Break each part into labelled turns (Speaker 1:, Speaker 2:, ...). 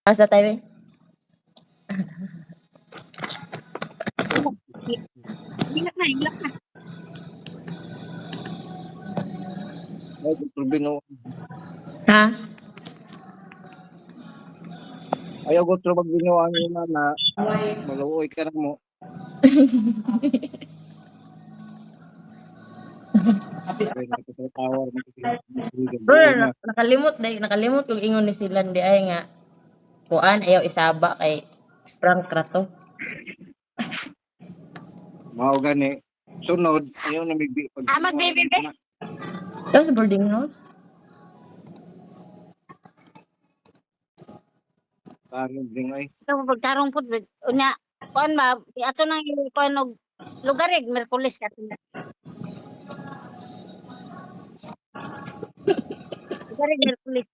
Speaker 1: Asa tayo?
Speaker 2: Hilak na, hilak na.
Speaker 3: Ay, Dr. Bino.
Speaker 1: Ha?
Speaker 3: Ayaw ko trabag binuang yun na maluoy ka na mo. Tower
Speaker 1: Bro, nakalimot kung ingon ni silang di ay nga. Kuan ayaw isaba kay prank rato.
Speaker 3: Mao gani. Sunod, ayaw na migbi pag
Speaker 2: Magbibibi.
Speaker 1: Tapos sa boarding house?
Speaker 3: Karon ding ay.
Speaker 2: Ito pagkarong po unya kuan ba ato nang kuan og lugar Merkulis ka tuna. Lugar Merkulis.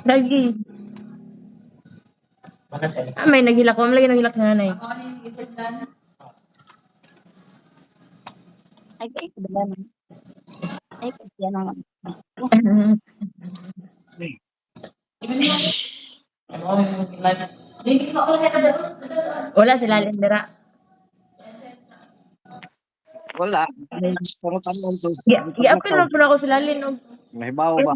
Speaker 1: Lagi. May naghilak ko. Lagi naghilak na nanay.
Speaker 2: Ay kadala na. Ay kadya naman.
Speaker 1: Wala sila lindera.
Speaker 3: Wala. Pangutan mo to.
Speaker 1: Gi-apil na po ako sila lin og
Speaker 3: Mahibaw ba?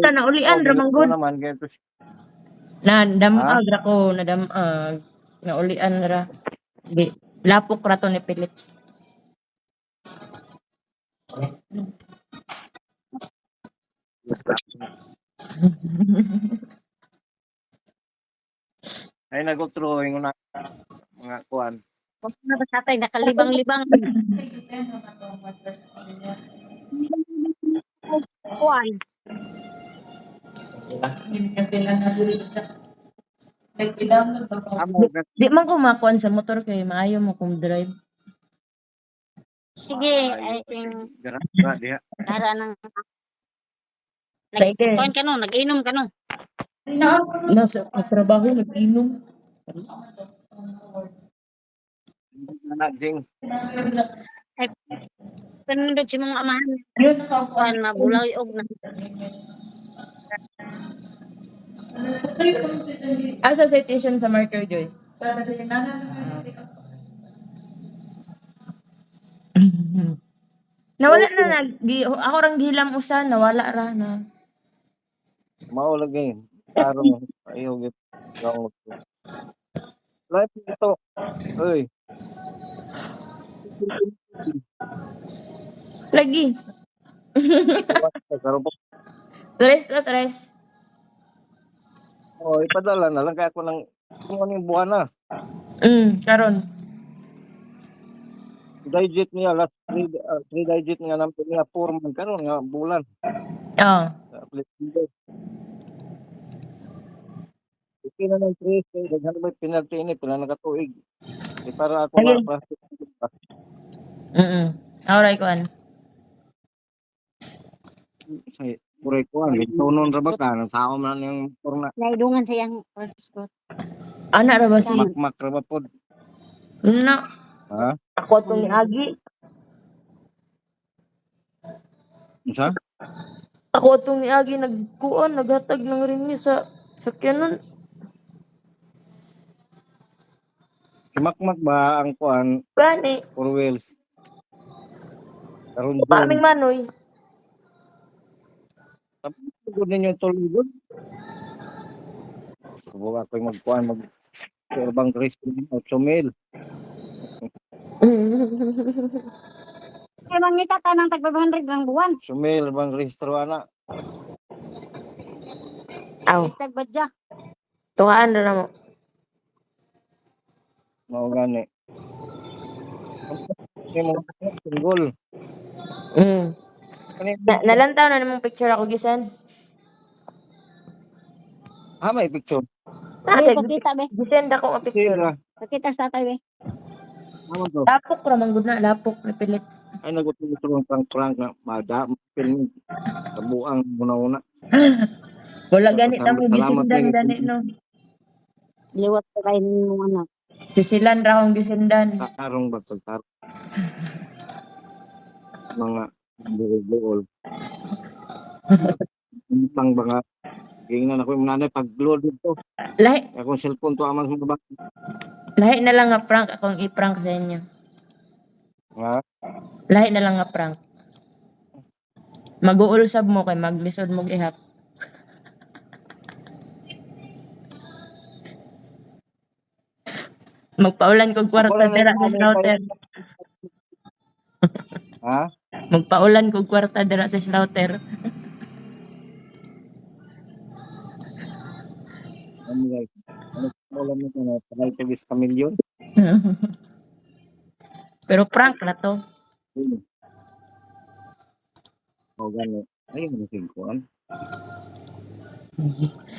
Speaker 1: Sana ulian ra man gud.
Speaker 3: Naman kaya to
Speaker 1: Nadamag ra ko, nadamag. Naulian ra. Di lapok ra to ni pilit.
Speaker 3: ay nagotro ingon na mga kuan.
Speaker 2: Kung na ba sa tay nakalibang-libang. Kuan.
Speaker 3: Amo
Speaker 1: Di man ko makuan sa motor kay maayo mo kung drive.
Speaker 2: Sige, I think
Speaker 3: gara diha.
Speaker 2: para nang
Speaker 1: Sige.
Speaker 2: kuan ka no, nag-inom ka no.
Speaker 1: Nasa trabaho nag-inom.
Speaker 3: Anak ding.
Speaker 2: Ay pinindot si mong amahan. Kuan mabulaw og na.
Speaker 1: Asa citation sa marker joy. Nawala na ako rang gilam usa nawala ra na.
Speaker 3: Mao lagi. Tarong ayaw gid. Gawon ko. Life ito. Oy.
Speaker 1: Lagi.
Speaker 3: Karon po.
Speaker 1: Tres.
Speaker 3: Oh, ipadala na lang kaya ako nang kung ano yung buwan na.
Speaker 1: Karon.
Speaker 3: Digit niya, last 3 digit nga namin niya, 4 man karon nga bulan.
Speaker 1: Oh.
Speaker 3: Ito na ng 3, daghan na may penalty ini, pila nakatuig. Di para ako
Speaker 1: Sige. Alright, kuan.
Speaker 3: Pure ko ang tunon ra ba ka nang taom na yung porna.
Speaker 2: Naidungan sa yang Scott.
Speaker 1: Ana ra ba si?
Speaker 3: Makmak ra ba pod?
Speaker 1: Na.
Speaker 3: Ha?
Speaker 1: Ako tong niagi.
Speaker 3: Unsa?
Speaker 1: Ako tong niagi nagkuan naghatag ng rinmi sa sakyanan.
Speaker 3: Makmak ba ang kuan?
Speaker 1: Gani.
Speaker 3: 4 wheels. Karon
Speaker 1: Kaming manoy.
Speaker 3: tapos gud ninyo tulog. Subukan ko magkuan mag Urbang Cristo 8,000.
Speaker 2: Kaya mangita tanang tag 500 lang buwan.
Speaker 3: Sumil bang registro ana.
Speaker 1: Aw.
Speaker 2: Tag badya.
Speaker 1: Tungaan na mo.
Speaker 3: Mao gani. Kimo singgol.
Speaker 1: Nalantaw na namang picture ako gisan.
Speaker 3: May picture.
Speaker 2: Pakita be.
Speaker 1: Gisend ako ang picture.
Speaker 3: Sila.
Speaker 2: Pakita sa tay be.
Speaker 3: Naman to.
Speaker 1: Lapok ra man gud na lapok na pilit.
Speaker 3: Ay nagutulong prank na mada film kabuang una-una.
Speaker 1: Wala gani ta mo
Speaker 3: Salamat
Speaker 1: gisundan
Speaker 3: lagi.
Speaker 1: gani no.
Speaker 2: Liwat ka kay mong anak.
Speaker 1: Sisilan ra akong gisundan.
Speaker 3: Tarong ba to? Mga buol. Pang mga gingan ako yung nanay pag-load dito.
Speaker 1: Lahi,
Speaker 3: Akong cellphone to amang mga bata.
Speaker 1: lahi na lang nga prank akong i-prank sa inyo.
Speaker 3: Nga,
Speaker 1: Lahi na lang nga prank. Mag-uulsab mo kay maglisod mo ihap. Magpaulan kog kwarta
Speaker 3: Ako lang
Speaker 1: dira sa
Speaker 3: nanay
Speaker 1: slaughter.
Speaker 3: ha?
Speaker 1: Magpaulan kog kwarta dira sa slaughter.
Speaker 3: Ano guys? Ano ko lang nito na try to bis kamilyon?
Speaker 1: Pero prank na to.
Speaker 3: O gani. Ayun ang singkuan.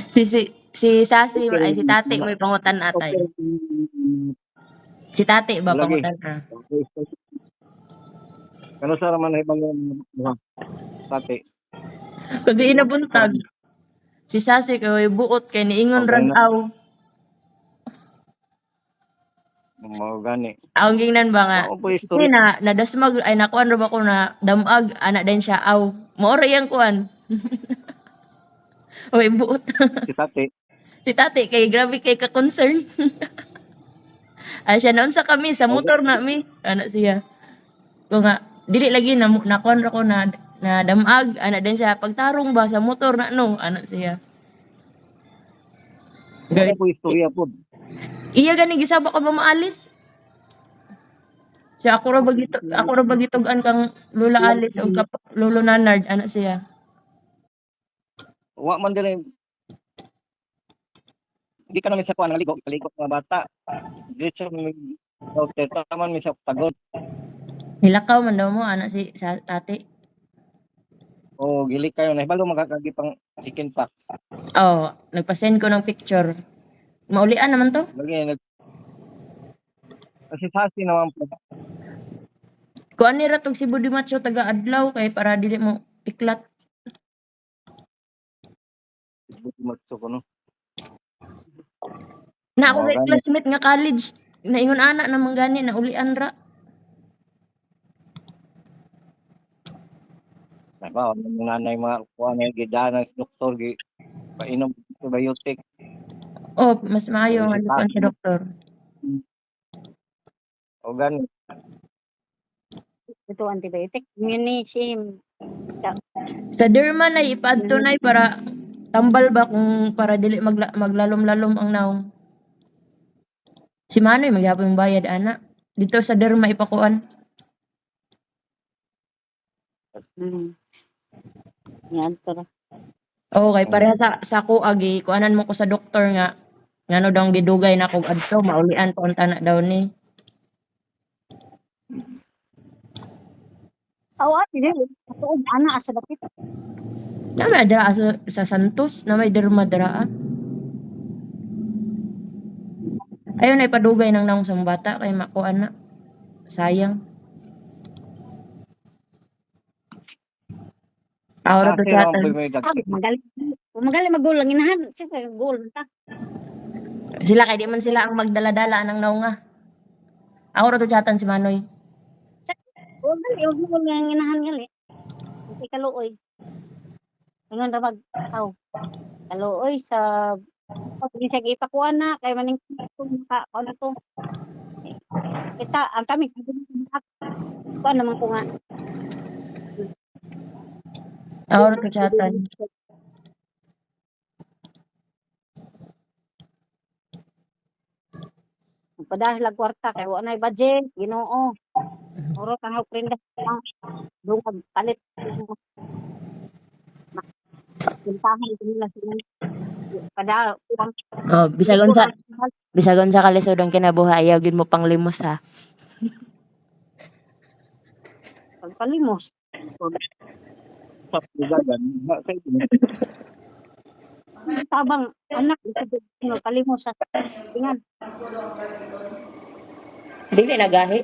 Speaker 1: Si Sasi ay si Tati may pangutan atay. Si Tati ba
Speaker 3: Lagi.
Speaker 1: pangutan ka?
Speaker 3: Kano sa raman ay bang pati?
Speaker 1: Pag inabuntag. Si Sasi kay buot kay niingon
Speaker 3: Okay na.
Speaker 1: rag-aw.
Speaker 3: Mo gani.
Speaker 1: Ang gingnan ba nga?
Speaker 3: Mao po
Speaker 1: Kasi
Speaker 3: istorya.
Speaker 1: nadasmag ay nakuan ra ba ko na damag ana din siya aw. Mao ra yang kuan. Oy buot.
Speaker 3: Si Tati.
Speaker 1: Si Tati kay grabe kay ka concern. Ay siya noon sa kami sa motor nga mi. Ana siya. Ko nga dili lagi na nakuan ra ko na damag ana din siya pagtarong ba sa motor na no ana siya.
Speaker 3: Ano po istorya po?
Speaker 1: Iya gani gisaba ka ba maalis? Siya ako ra bagitugan kang Lula Alice o Lolo Nanard ana siya.
Speaker 3: Wa man dili. Hindi ka namin sa kuan naligo mga bata. Diretso mi taman mi sa pagod.
Speaker 1: Nilakaw man daw mo ana si sa Tati.
Speaker 3: O gili kayo na hibalo makakagi pang chicken pox.
Speaker 1: Oh, nagpa-send ko ng picture. Maulian naman to.
Speaker 3: Lagi nag kasi sasi naman po.
Speaker 1: Kuan ni ratog si Budi Macho taga adlaw kay para dili mo piklat.
Speaker 3: Matso ko no.
Speaker 1: Na ako
Speaker 3: Oo,
Speaker 1: sa
Speaker 3: gani.
Speaker 1: classmate nga college. Naingon ana namang gani na ulian ra.
Speaker 3: Nako, mga nanay mga kuan ay gidana sa doktor gi painom antibiotic.
Speaker 1: Oh, mas maayo nga
Speaker 3: Si
Speaker 1: kuan sa doktor.
Speaker 3: O gani.
Speaker 2: Ito antibiotic. Immunism.
Speaker 1: Sa derma na ipadto na para tambal ba kung para dili maglalom-lalom ang naong. Si Manoy maghapon yung bayad ana. Dito sa derma ipakuan.
Speaker 2: Yan to.
Speaker 1: Okay, pareha sa kuagi, kuanan mo ko sa doktor nga ngano daw gidugay na kog adto maulian pa unta na daw ni.
Speaker 2: Awa, dili. Atuod ana asa dapit.
Speaker 1: Nama dira sa Santos na may derma dira. Ayun ay padugay nang naong sa bata kay makuan na. Sayang. Aura to
Speaker 3: Sasi
Speaker 1: sa
Speaker 3: naman po may dag.
Speaker 2: Magaling magulang inahan. Siyempre, goal ta.
Speaker 1: sila kay di man sila ang magdala-dala nang naong nga. Aura to chatan si Manoy.
Speaker 2: Huwag mo nga inahan gali. Hindi kaluoy. Ingon ra kaluoy sa pag siya ipakuan na kay maning ka ano to. Kita ang kami kuan naman ko nga.
Speaker 1: Aura to chatan.
Speaker 2: Padahil lag kwarta kay wa nay budget, Ginoo. Oro kang prenda dungag palit. Pintahan nila sila. Padahal kuwang
Speaker 1: Oh, bisagon sa kalisod ang kinabuhi ayaw gid mo panglimos ha.
Speaker 2: pagpalimos.
Speaker 3: Papugagan. Kay
Speaker 2: Tabang anak ito palimos sa tingan.
Speaker 1: Dili nagahi.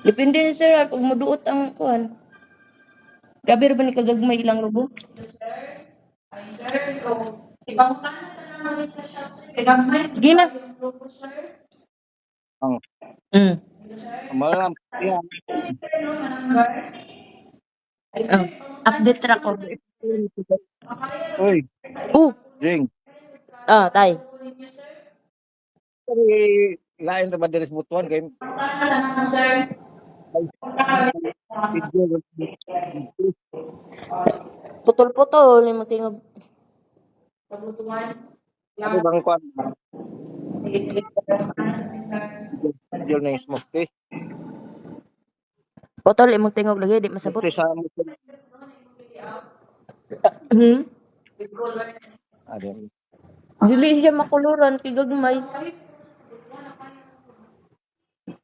Speaker 1: Depende ni sir pag muduot ang kuan. Grabe ra ba ni kagagmay ilang rubo? Sige na.
Speaker 3: Ang
Speaker 1: Mm.
Speaker 3: malam yan.
Speaker 1: Oh, update ra ko.
Speaker 3: Uy, Jing.
Speaker 1: Tay.
Speaker 3: Lain ra ba diri sa butuan kay video
Speaker 1: Putol-putol yung tingog.
Speaker 3: ano bang kwan
Speaker 1: Sige.
Speaker 3: video na smoke test.
Speaker 1: Putol imong tingog lagi di masabot.
Speaker 3: Test sa motor.
Speaker 1: Hmm.
Speaker 3: Adem.
Speaker 1: Dili siya makuluran kay gagmay.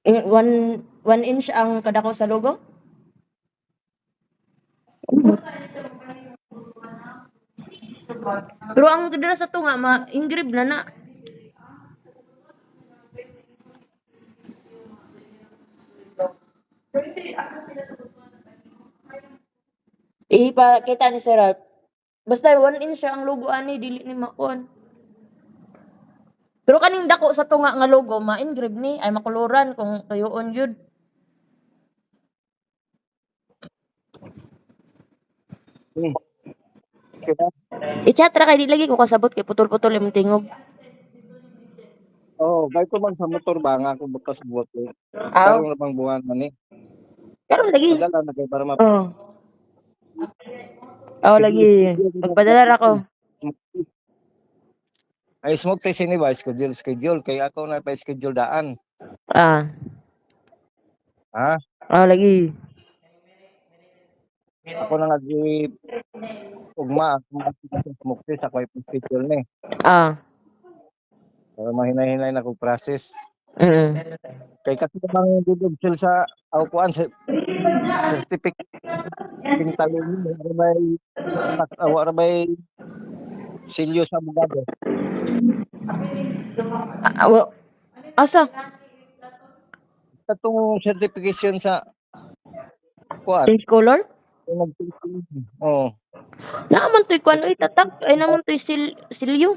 Speaker 1: 1 inch ang kadako sa logo. Pero ang dira sa tunga ma-engrave na. Ipakita ni Sir Ralph. Basta 1 inch siya ang logo ani dili ni makuan. Pero kaning dako sa tunga nga logo ma-engrave ni ay makuluran kung tuyoon gyud. I-chat ra kay di lagi ko kasabot kay putol-putol imong tingog.
Speaker 3: Oh, bay ko man sa motor ba nga ako bukas buhat ko.
Speaker 1: Aw,
Speaker 3: Karon na bang buwan man ni.
Speaker 1: karon lagi.
Speaker 3: Padala na kay para
Speaker 1: Oh. Lagi. Magpadala ra ko.
Speaker 3: Ay smoke test ni ba schedule kay ako na pa schedule daan.
Speaker 1: Ah.
Speaker 3: Ha?
Speaker 1: Lagi.
Speaker 3: Ako na nga ugma ako smoke test ako ay schedule ni. Para mahinay-hinay na ko process. Kay kasi bang dudog sa kuan sa certificate pintalon ni ara bay silyo sa abogado.
Speaker 1: Asa?
Speaker 3: Katong certification sa kuan.
Speaker 1: Change color?
Speaker 3: Oh.
Speaker 1: Naman to'y kuan oy tatak ay naman to'y silyo.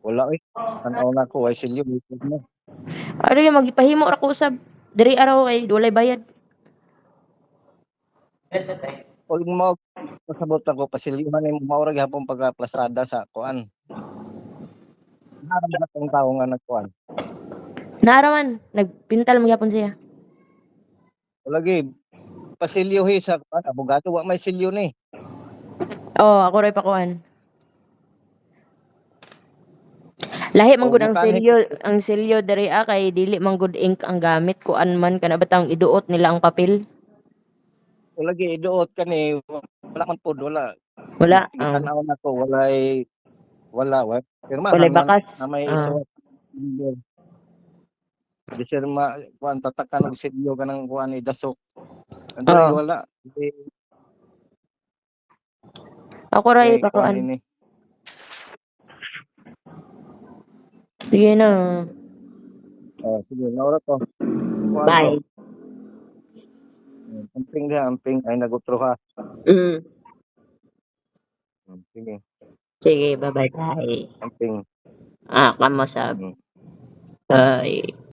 Speaker 3: Wala tanaw na ko ay silyo mo.
Speaker 1: Ano yung magipahimo ra ko usab. Diri araw ay walay bayad.
Speaker 3: Ug mo pasabot ako pasilyuhan ni mao ra gyapon pagka-plasada sa kuan. Naram na tong tawo nga nagkuan.
Speaker 1: Naaraman, nagpintal mo gyapon siya.
Speaker 3: Wala gyud pasilyuhi sa kuan abogado wa may silyo ni.
Speaker 1: Ako ray pakuan. Lahi man gud ang silyo diri kay dili man gud ink ang gamit kuan man kana batang iduot nila ang papel.
Speaker 3: Wala gyud iduot kani wala man pod wala.
Speaker 1: Wala.
Speaker 3: Tanaw na ko wala. Pirma
Speaker 1: Walay bakas.
Speaker 3: na may isuot. Di sirma kuan tatakan og silyo kanang kuan idasok. Diri wala.
Speaker 1: Ako ray pakuan.
Speaker 3: Ini.
Speaker 1: Sige na.
Speaker 3: Sige, naura to.
Speaker 1: Bye.
Speaker 3: Amping ay nagutro ha. Sige.
Speaker 1: Sige, bye-bye. Bye.
Speaker 3: Amping.
Speaker 1: Kamusab. Bye.